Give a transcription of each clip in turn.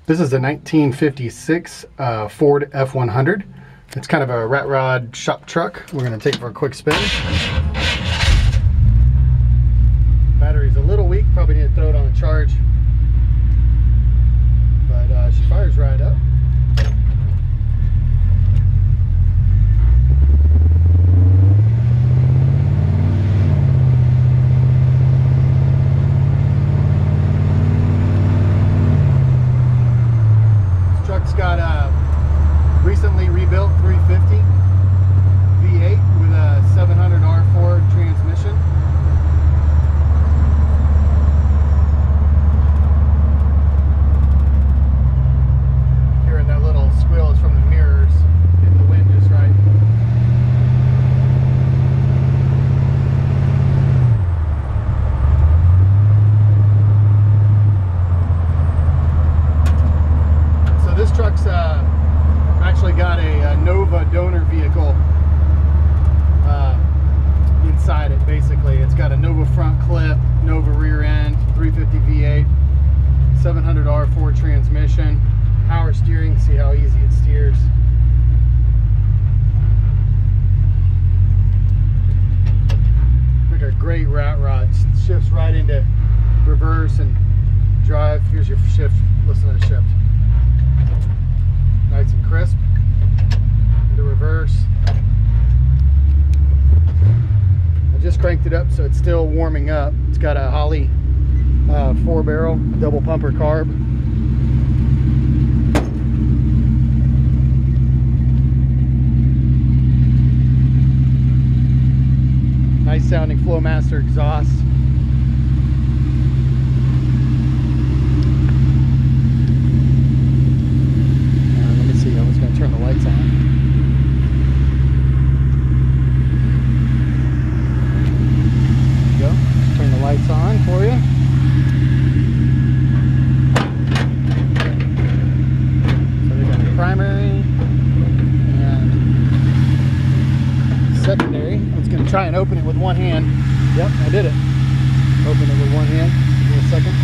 This is a 1956 Ford F-100. It's kind of a rat rod shop truck. We're going to take it for a quick spin. Battery's a little weak, probably need to throw it on a charge. But she fires right up. This truck's got a recently rebuilt 350 V8 with a 700 R4 transmission. Hearing that little squeal is from the mirrors, getting the wind just right. So this truck's actually got a Nova donor vehicle inside it. Basically, it's got a Nova front clip, Nova rear end, 350 V8, 700 R4 transmission, power steering. See how easy it steers. Like a great rat rod. Shifts right into reverse and drive. Here's your shift. Listen to the shift. Nice and crisp. Into reverse. I just cranked it up so it's still warming up. It's got a Holley 4-barrel double pumper carb. Nice sounding Flowmaster exhaust. Turn the lights on. There you go. Turn the lights on for you. So we got the primary and secondary. I was going to try and open it with one hand. Yep, I did it. Open it with one hand. Give me a second.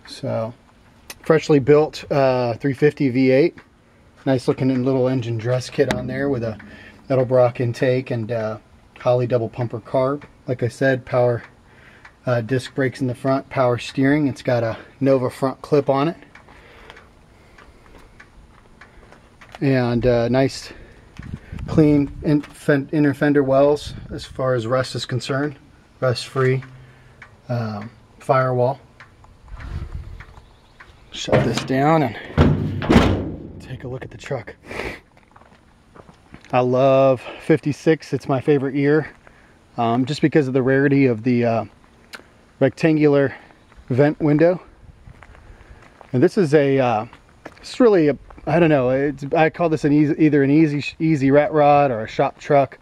So, freshly built 350 V8. Nice looking little engine dress kit on there with a Edelbrock intake and Holley double pumper carb. Like I said, power disc brakes in the front, power steering. It's got a Nova front clip on it. And nice clean inner fender wells as far as rust is concerned. Rust free firewall. Shut this down and take a look at the truck. I love 56. It's my favorite year, just because of the rarity of the rectangular vent window. And this is it's really a, I don't know, I call this either an easy rat rod or a shop truck.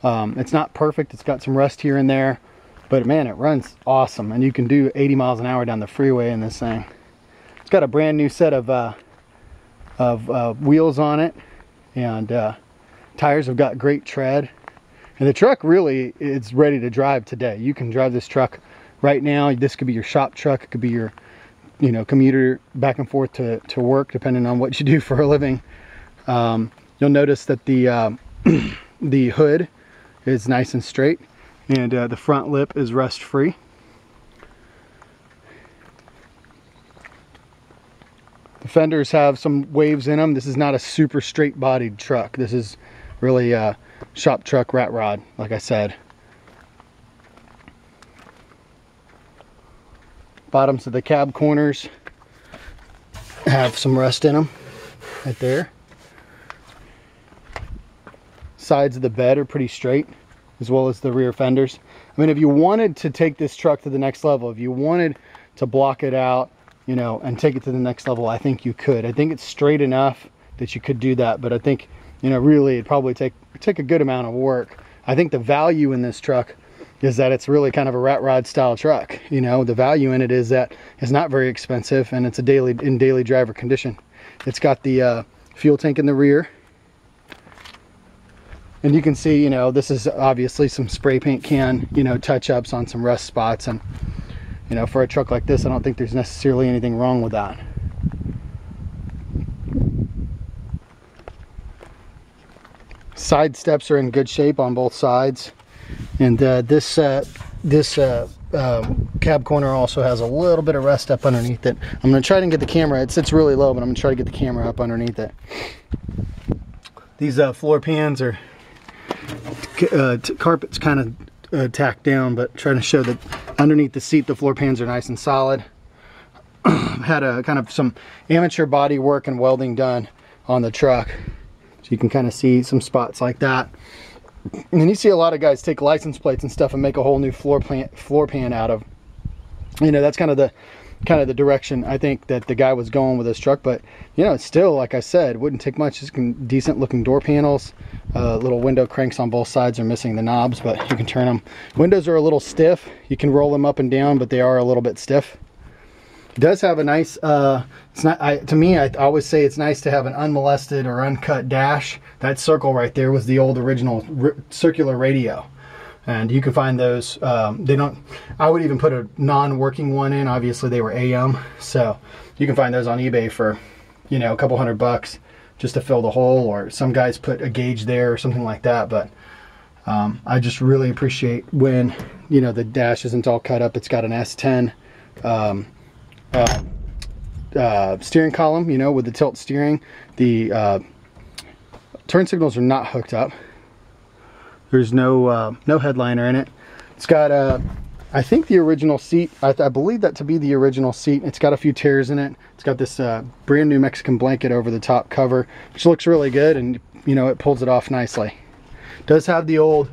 It's not perfect. It's got some rust here and there, but man, it runs awesome, and you can do 80 miles an hour down the freeway in this thing. It's got a brand new set of wheels on it, and tires have got great tread. And the truck really is ready to drive today. You can drive this truck right now. This could be your shop truck. It could be your, commuter back and forth to work, depending on what you do for a living. You'll notice that the the hood is nice and straight, and the front lip is rust free. The fenders have some waves in them. This is not a super straight bodied truck. This is really a shop truck rat rod, like I said. Bottoms of the cab corners have some rust in them right there. Sides of the bed are pretty straight, as well as the rear fenders. I mean, if you wanted to take this truck to the next level, if you wanted to block it out, and take it to the next level, I think you could. I think it's straight enough that you could do that, but I think, really it'd probably take a good amount of work. I think the value in this truck is that it's really kind of a rat rod style truck. You know, the value in it is that it's not very expensive and it's a daily driver condition. It's got the fuel tank in the rear. And you can see, you know, this is obviously some spray paint can, you know, touch-ups on some rust spots. And, you know, for a truck like this, I don't think there's necessarily anything wrong with that. Side steps are in good shape on both sides. And this cab corner also has a little bit of rust up underneath it. I'm going to try to get the camera, it sits really low, but I'm going to try to get the camera up underneath it. These floor pans are carpet's kind of tacked down, but trying to show that underneath the seat the floor pans are nice and solid. Had a kind of some amateur body work and welding done on the truck, so you can kind of see some spots like that. And then you see a lot of guys take license plates and stuff and make a whole new floor pan out of. You know, that's kind of the direction I think that the guy was going with this truck. But you know, it's still, like I said, wouldn't take much. Just decent looking door panels. Little window cranks on both sides are missing the knobs, but you can turn them. Windows are a little stiff. You can roll them up and down, but they are a little bit stiff. It does have a nice, it's not, to me, I always say it's nice to have an unmolested or uncut dash. That circle right there was the old original circular radio. And you can find those, they don't, I would even put a non-working one in. Obviously they were AM. So you can find those on eBay for, you know, a couple $100 just to fill the hole, or some guys put a gauge there or something like that. But I just really appreciate when, you know, the dash isn't all cut up. It's got an S10 steering column, you know, with the tilt steering. The turn signals are not hooked up. There's no headliner in it. It's got I think the original seat, I believe that to be the original seat. It's got a few tears in it. It's got this brand new Mexican blanket over the top cover, which looks really good, and you know, it pulls it off nicely. It does have the old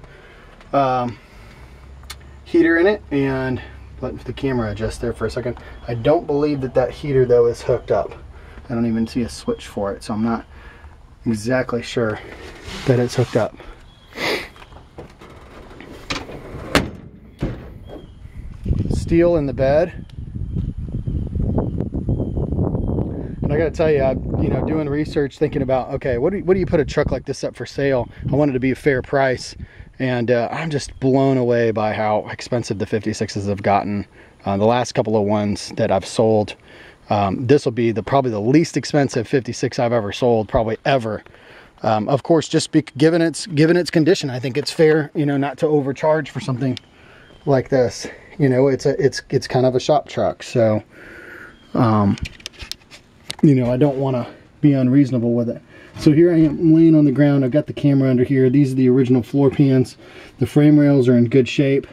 heater in it, and let the camera adjust there for a second. I don't believe that heater though is hooked up. I don't even see a switch for it, so I'm not exactly sure that it's hooked up. Steel in the bed. And I gotta tell you, you know, doing research, thinking about, okay, what do you put a truck like this up for sale? I wanted to be a fair price. And I'm just blown away by how expensive the 56s have gotten. The last couple of ones that I've sold, this will be probably the least expensive 56 I've ever sold, probably ever. Of course, just given its condition, I think it's fair, you know, not to overcharge for something like this. You know, it's kind of a shop truck, so you know, I don't want to be unreasonable with it. So here I am laying on the ground. I've got the camera under here. These are the original floor pans. The frame rails are in good shape.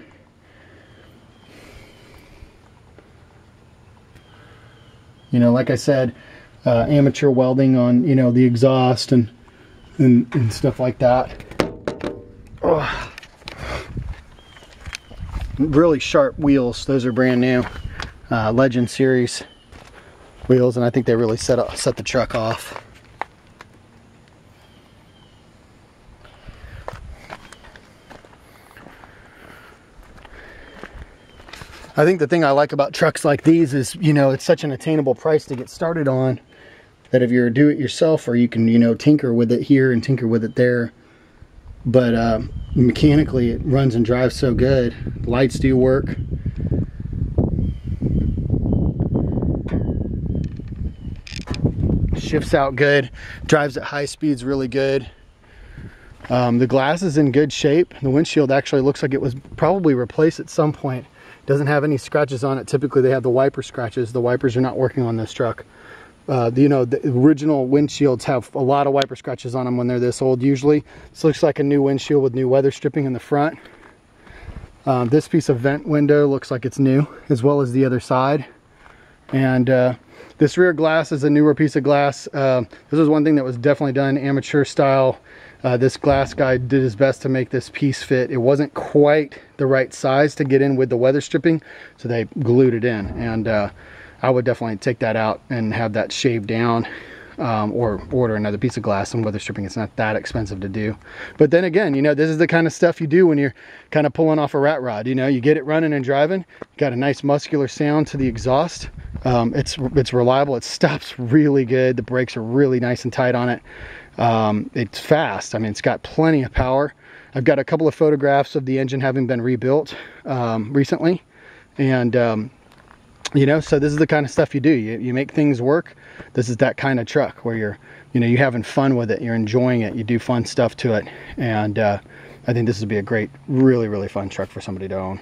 You know, like I said, amateur welding on, you know, the exhaust and stuff like that. Oh. Really sharp wheels. Those are brand new Legend series wheels, and I think they really set the truck off. I think the thing I like about trucks like these is, you know, it's such an attainable price to get started on, that if you're do-it-yourself, or you can, you know, tinker with it here and tinker with it there, but mechanically it runs and drives so good. Lights do work. Shifts out good. Drives at high speeds really good. The glass is in good shape. The windshield actually looks like it was probably replaced at some point. Doesn't have any scratches on it. Typically they have the wiper scratches. The wipers are not working on this truck. You know, the original windshields have a lot of wiper scratches on them when they're this old usually. This looks like a new windshield with new weather stripping in the front. This piece of vent window looks like it's new, as well as the other side. And this rear glass is a newer piece of glass. This is one thing that was definitely done amateur style. This glass guy did his best to make this piece fit. It wasn't quite the right size to get in with the weather stripping, so they glued it in. And I would definitely take that out and have that shaved down. or order another piece of glass. And weather stripping, it's not that expensive to do. But then again, you know, this is the kind of stuff you do when you're kind of pulling off a rat rod. You know, you get it running and driving, got a nice muscular sound to the exhaust. It's reliable. It stops really good. The brakes are really nice and tight on it. It's fast. I mean, it's got plenty of power. I've got a couple of photographs of the engine having been rebuilt recently. And, you know, so this is the kind of stuff you do. You make things work. This is that kind of truck where you're having fun with it. You're enjoying it. You do fun stuff to it. And I think this would be a great, really, really fun truck for somebody to own.